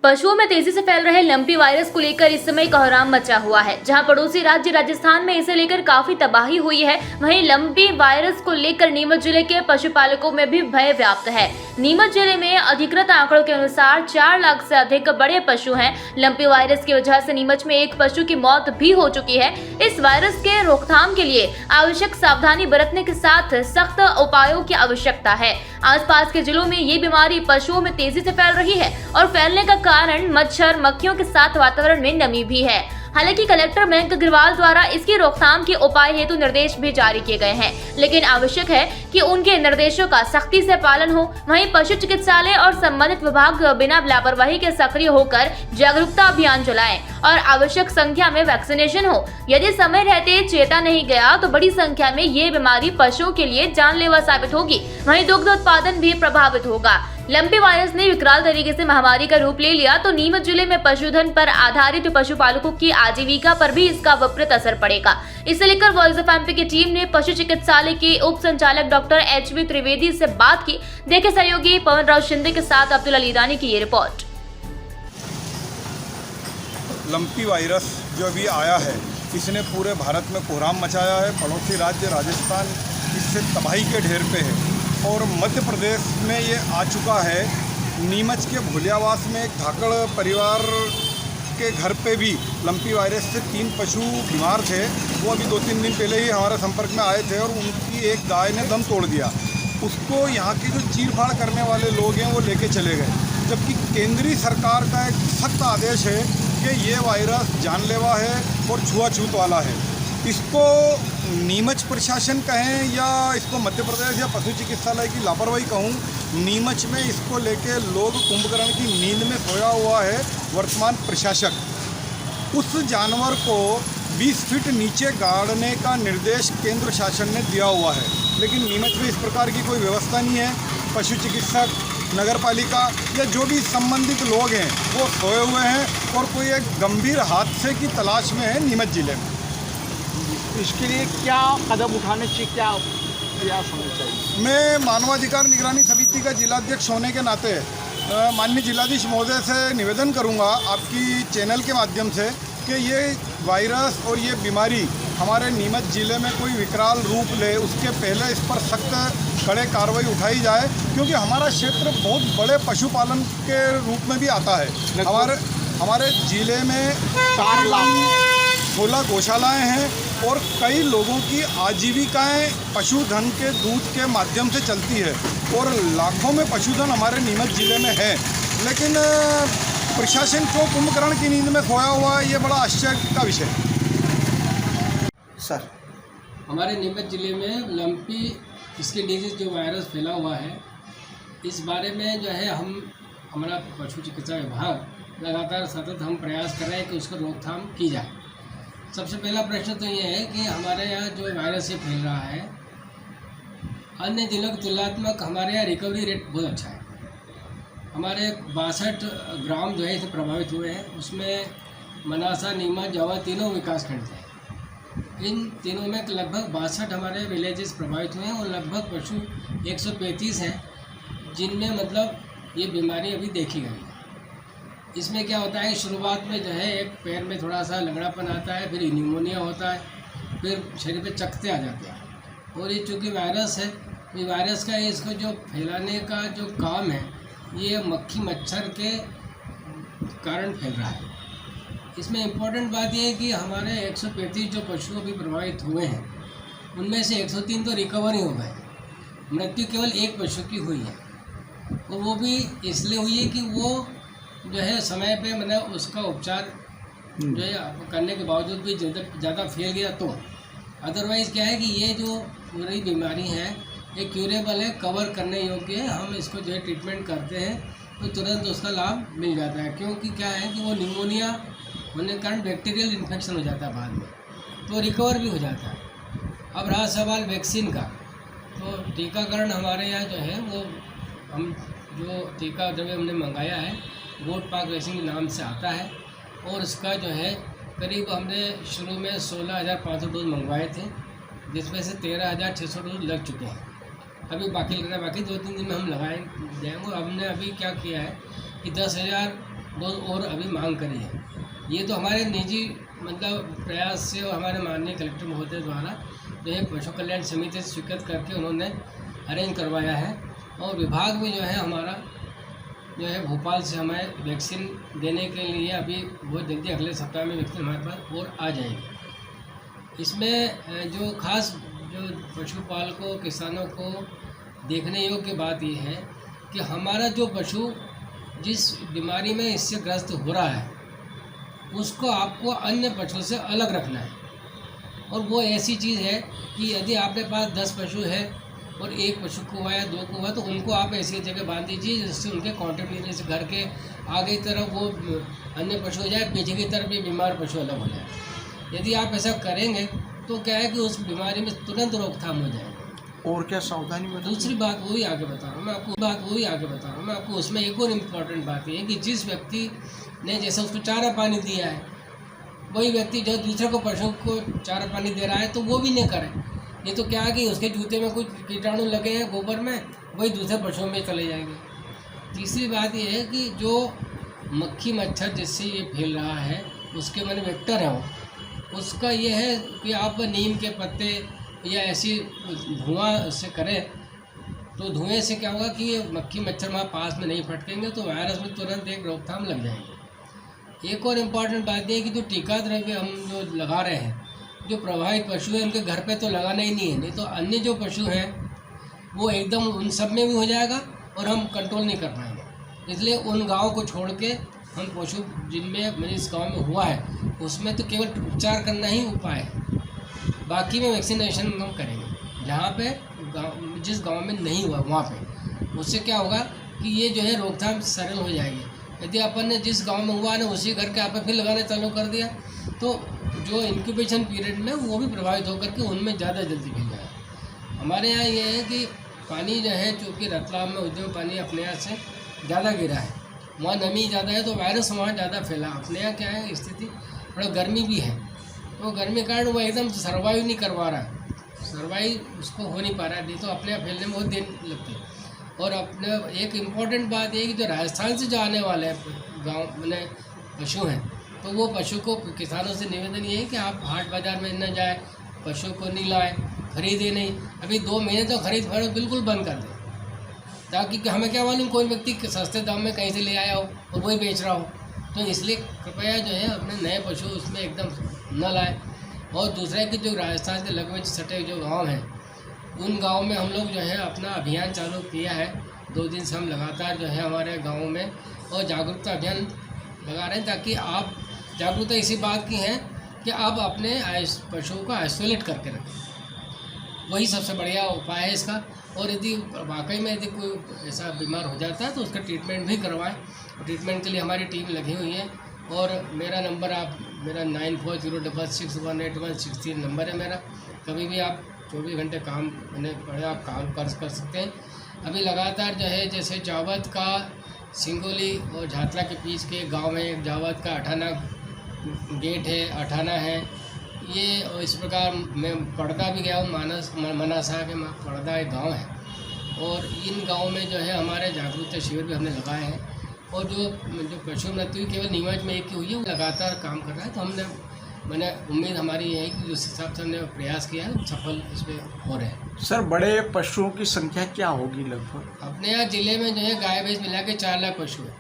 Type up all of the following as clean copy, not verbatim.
पशुओं में तेजी से फैल रहे लंपी वायरस को लेकर इस समय कोहराम मचा हुआ है। जहां पड़ोसी राज्य राजस्थान में इसे लेकर काफी तबाही हुई है, वहीं लंपी वायरस को लेकर नीमच जिले के पशुपालकों में भी भय व्याप्त है। नीमच जिले में अधिकृत आंकड़ों के अनुसार 4 लाख से अधिक बड़े पशु हैं। लंपी वायरस की वजह से नीमच में एक पशु की मौत भी हो चुकी है। इस वायरस के रोकथाम के लिए आवश्यक सावधानी बरतने के साथ सख्त उपायों की आवश्यकता है। आसपास के जिलों में ये बीमारी पशुओं में तेजी से फैल रही है और फैलने का कारण मच्छर, मक्खियों के साथ वातावरण में नमी भी है। हालांकि कलेक्टर मयंक अग्रवाल द्वारा इसकी रोकथाम के उपाय हेतु निर्देश भी जारी किए गए हैं, लेकिन आवश्यक है कि उनके निर्देशों का सख्ती से पालन हो। वहीं पशु चिकित्सालय और संबंधित विभाग बिना लापरवाही के सक्रिय होकर जागरूकता अभियान चलाएं और आवश्यक संख्या में वैक्सीनेशन हो। यदि समय रहते चेता नहीं गया तो बड़ी संख्या में ये बीमारी पशुओं के लिए जानलेवा साबित होगी। वहीं दुग्ध उत्पादन भी प्रभावित होगा। लंपी वायरस ने विकराल तरीके से महामारी का रूप ले लिया तो नीमच जिले में पशुधन पर आधारित पशुपालकों की आजीविका पर भी इसका विपरीत असर पड़ेगा। इसे लेकर वॉइस ऑफ एमपी की टीम ने पशु चिकित्सालय के उप संचालक डॉक्टर एचवी त्रिवेदी से बात की। देखे सहयोगी पवन राव शिंदे के साथ अब्दुल अलीदानी की ये रिपोर्ट। लंपी वायरस जो अभी आया है, इसने पूरे भारत में कोहराम मचाया है। पड़ोसी राज्य राजस्थान इससे तबाही के ढेर पे है और मध्य प्रदेश में ये आ चुका है। नीमच के भोलियावास में एक धाकड़ परिवार के घर पे भी लंपी वायरस से 3 पशु बीमार थे। वो अभी 2-3 दिन पहले ही हमारे संपर्क में आए थे और उनकी एक गाय ने दम तोड़ दिया। उसको यहाँ के जो चीर-फाड़ करने वाले लोग हैं वो लेके चले गए, जबकि केंद्रीय सरकार का एक सख्त आदेश है कि ये वायरस जानलेवा है और छुआछूत वाला है। इसको नीमच प्रशासन कहें या इसको मध्य प्रदेश या पशु चिकित्सालय की लापरवाही कहूँ, नीमच में इसको लेके लोग कुंभकर्ण की नींद में सोया हुआ है वर्तमान प्रशासक। उस जानवर को 20 फीट नीचे गाड़ने का निर्देश केंद्र शासन ने दिया हुआ है, लेकिन नीमच में इस प्रकार की कोई व्यवस्था नहीं है। पशु चिकित्सक, नगर पालिका या जो भी संबंधित लोग हैं वो सोए हुए हैं और कोई एक गंभीर हादसे की तलाश में है नीमच जिले में। इसके लिए क्या कदम उठाने चाहिए, क्या प्रयास होने चाहिए? मैं मानवाधिकार निगरानी समिति का जिलाध्यक्ष होने के नाते माननीय जिलाधीश महोदय से निवेदन करूंगा आपकी चैनल के माध्यम से कि ये वायरस और ये बीमारी हमारे नीमच जिले में कोई विकराल रूप ले, उसके पहले इस पर सख्त कड़े कार्रवाई उठाई जाए, क्योंकि हमारा क्षेत्र बहुत बड़े पशुपालन के रूप में भी आता है। हमारे जिले में 16 गौशालाएँ हैं और कई लोगों की आजीविकाएं पशुधन के दूध के माध्यम से चलती है और लाखों में पशुधन हमारे नीमच जिले में है। लेकिन प्रशासन को कुंभकर्ण की नींद में सोया हुआ है, ये बड़ा आश्चर्य का विषय है। सर, हमारे नीमच जिले में लंपी स्किन डिजीज जो वायरस फैला हुआ है, इस बारे में जो है हमारा पशु चिकित्सा विभाग लगातार सतत हम प्रयास कर रहे हैं कि उसको रोकथाम की जाए। सबसे पहला प्रश्न तो ये है कि हमारे यहाँ जो वायरस ये फैल रहा है, अन्य जिलों की तुलनात्मक हमारे यहाँ रिकवरी रेट बहुत अच्छा है। हमारे 62 ग्राम जो है इससे प्रभावित हुए हैं, उसमें मनासा, नीमच, जावा तीनों विकासखंड थे। इन तीनों में लगभग 62 हमारे विलेजेस प्रभावित हुए हैं और लगभग पशु 135 हैं जिनमें मतलब ये बीमारी अभी देखी गई है। इसमें क्या होता है, शुरुआत में जो है एक पैर में थोड़ा सा लंगड़ापन आता है, फिर न्यूमोनिया होता है, फिर शरीर पे चकत्ते आ जाते हैं। और ये चूँकि वायरस है, ये वायरस का इसको जो फैलाने का जो काम है ये मक्खी मच्छर के कारण फैल रहा है। इसमें इम्पोर्टेंट बात यह है कि हमारे 135 जो पशु अभी प्रभावित हुए हैं उनमें से 103 तो रिकवरी हो गए। मृत्यु केवल एक पशु की हुई है और वो भी इसलिए हुई है कि वो जो है समय पे मतलब उसका उपचार जो है करने के बावजूद भी ज़्यादा फैल गया। तो अदरवाइज़ क्या है कि ये जो पूरी बीमारी है ये क्यूरेबल है, कवर करने योग्य है। हम इसको जो है ट्रीटमेंट करते हैं तो तुरंत उसका लाभ मिल जाता है, क्योंकि क्या है कि वो निमोनिया होने के कारण बैक्टीरियल इन्फेक्शन हो जाता है बाद में, तो रिकवर भी हो जाता है। अब रहा सवाल वैक्सीन का, तो टीकाकरण हमारे यहाँ जो है वो हम जो टीका जब हमने मंगाया है गोट पाक वैक्सीन के नाम से आता है और इसका जो है करीब हमने शुरू में 16,500 डोज मंगवाए थे, जिसमें से 13,600 डोज लग चुके हैं। अभी बाकी लग रहा है, बाकी 2-3 दिन में हम लगाए जाएंगे। हमने अभी क्या किया है कि 10,000 डोज और अभी मांग करी है। ये तो हमारे निजी मतलब प्रयास से और हमारे माननीय कलेक्टर महोदय द्वारा जो है पशु कल्याण समिति से स्वीकृत करके उन्होंने अरेंज करवाया है। और विभाग में जो है हमारा जो है भोपाल से हमें वैक्सीन देने के लिए अभी बहुत जल्दी अगले सप्ताह में वैक्सीन हमारे पास और आ जाएगी। इसमें जो खास जो पशुपालकों किसानों को देखने योग्य बात यह है कि हमारा जो पशु जिस बीमारी में इससे ग्रस्त हो रहा है उसको आपको अन्य पशुओं से अलग रखना है। और वो ऐसी चीज़ है कि यदि आपके पास 10 पशु है और एक पशु को हुआ या 2 को हुआ तो उनको आप ऐसी जगह बांध दीजिए जिससे उनके कांटेक्ट में से घर के आगे की तरफ वो अन्य पशु हो जाए, पीछे की तरफ भी बीमार पशु अलग हो जाए। यदि आप ऐसा करेंगे तो क्या है कि उस बीमारी में तुरंत रोकथाम हो जाएगी। और क्या सावधानी बताइए? दूसरी बात वही आगे बता रहा हूँ मैं आपको उसमें एक और इम्पॉर्टेंट बात ये है कि जिस व्यक्ति ने जैसे उसको चारा पानी दिया है वही व्यक्ति जो दूसरे को पशु को चारा पानी दे रहा है तो वो भी नहीं करे। ये तो क्या है कि उसके जूते में कुछ कीटाणु लगे हैं गोबर में, वही दूसरे पशुओं में चले जाएंगे। तीसरी बात ये है कि जो मक्खी मच्छर जिससे ये फैल रहा है उसके मैंने वेक्टर है वो, उसका ये है कि आप नीम के पत्ते या ऐसी धुआं से करें तो धुएं से क्या होगा कि ये मक्खी मच्छर वहाँ पास में नहीं फटकेंगे तो वायरस में तुरंत एक रोकथाम लग जाएगी। एक और इम्पॉर्टेंट बात यह है कि जो टीका द्रव्य हम जो लगा रहे हैं, जो प्रभावित पशु हैं उनके घर पे तो लगाना ही नहीं है, नहीं तो अन्य जो पशु हैं वो एकदम उन सब में भी हो जाएगा और हम कंट्रोल नहीं कर पाएंगे। इसलिए उन गाँव को छोड़ के हम पशु जिनमें मेरे इस गाँव में हुआ है उसमें तो केवल उपचार करना ही उपाय है, बाकी में वैक्सीनेशन हम करेंगे। जहाँ पे जिस गांव में नहीं हुआ वहाँ पे उससे क्या होगा कि ये जो है रोकथाम सरल हो जाएगी। यदि अपन ने जिस गांव में हुआ ना उसी घर के आप फिर लगाना चालू कर दिया तो जो इंक्यूबेशन पीरियड में वो भी प्रभावित होकर के उनमें ज़्यादा जल्दी फैल जाएगा। हमारे यहाँ ये है कि पानी जो है चूँकि रतलाम में उद्योग पानी अपने यहाँ से ज़्यादा गिरा है, वहाँ नमी ज़्यादा है तो वायरस वहाँ ज़्यादा फैला। अपने यहाँ क्या है स्थिति, थोड़ा गर्मी भी है तो गर्मी के कारण वो एकदम सर्वाइव नहीं करवा रहा है, सर्वाइव उसको हो नहीं पा रहा है, नहीं तो अपने आप फैलने में बहुत दिन लगती है। और अपने एक इम्पॉर्टेंट बात ये है कि जो राजस्थान से जो आने वाले गाँव मैंने पशु हैं तो वो पशु को किसानों से निवेदन ये है कि आप हाट बाज़ार में न जाए, पशु को नहीं लाए, खरीदे नहीं। अभी 2 महीने तो खरीद फरोख्त बिल्कुल बंद कर दें, ताकि हमें क्या मालूम कोई व्यक्ति सस्ते दाम में कहीं से ले आया हो और वही बेच रहा हो। तो इसलिए कृपया जो है अपने नए पशु उसमें एकदम न लाए। और दूसरा कि जो राजस्थान के लगभग सटे जो गांव हैं उन गांव में हम लोग जो है अपना अभियान चालू किया है। 2 दिन से हम लगातार जो है हमारे गाँव में और जागरूकता अभियान लगा रहे हैं, ताकि आप जागरूकता इसी बात की है कि आप अपने पशुओं को आइसोलेट करके रखें, वही सबसे बढ़िया उपाय है इसका। और यदि वाकई में यदि कोई ऐसा बीमार हो जाता है तो उसका ट्रीटमेंट भी करवाएं। ट्रीटमेंट के लिए हमारी टीम लगी हुई है और मेरा नंबर आप मेरा 9406618116 नंबर है मेरा। कभी भी आप 24 घंटे काम मैंने पड़े आप काम कर सकते हैं। अभी लगातार जो है जैसे जावत का सिंगोली और झातला के बीच के गांव में एक जावत का 58 गेट है, 58 है ये। और इस प्रकार मैं पड़दा भी गया हूँ, मनासा के पड़दा एक गांव है और इन गाँव में जो है हमारे जागरूकता शिविर भी हमने लगाए हैं। और जो पशु मृत्यु केवल नीमच में एक ही हुई है, वो लगातार काम कर रहा है। तो मैंने उम्मीद हमारी ये है कि जिस हिसाब से हमने प्रयास किया है सफल इसमें हो रहे हैं। सर बड़े पशुओं की संख्या क्या होगी लगभग? अपने यहाँ ज़िले में जो है गाय भैंस मिला के 4 लाख पशु है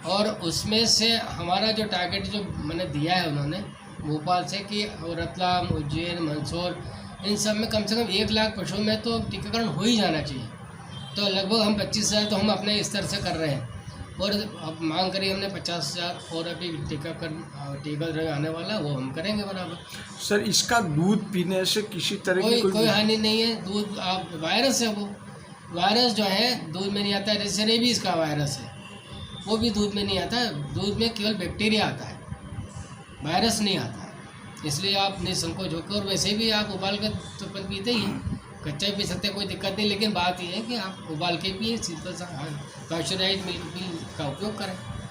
और उसमें से हमारा जो टारगेट जो मैंने दिया है उन्होंने भोपाल से कि रतलाम, उज्जैन, मंदसौर इन सब में कम से कम 1 लाख पशुओं में तो टीकाकरण हो ही जाना चाहिए। तो लगभग हम 25,000 तो हम अपने स्तर से कर रहे हैं और अब मांग करी हमने 50,000 और अभी टीका आने वाला वो हम करेंगे बराबर। सर इसका दूध पीने से किसी तरह की कोई हानि नहीं है। दूध आप वायरस है, वो वायरस जो है दूध में नहीं आता है। जैसे रेबीज़ का वायरस है वो भी दूध में नहीं आता है, दूध में केवल बैक्टीरिया आता है, वायरस नहीं आता है। इसलिए आप निसंकोच होकर, और वैसे भी आप उबाल कर तो पीते ही हैं, कच्चा पी सकते कोई दिक्कत नहीं, लेकिन बात यह है कि आप उबाल के पिए, सिंपल सा पाश्चराइज्ड मिल्क का उपयोग करें।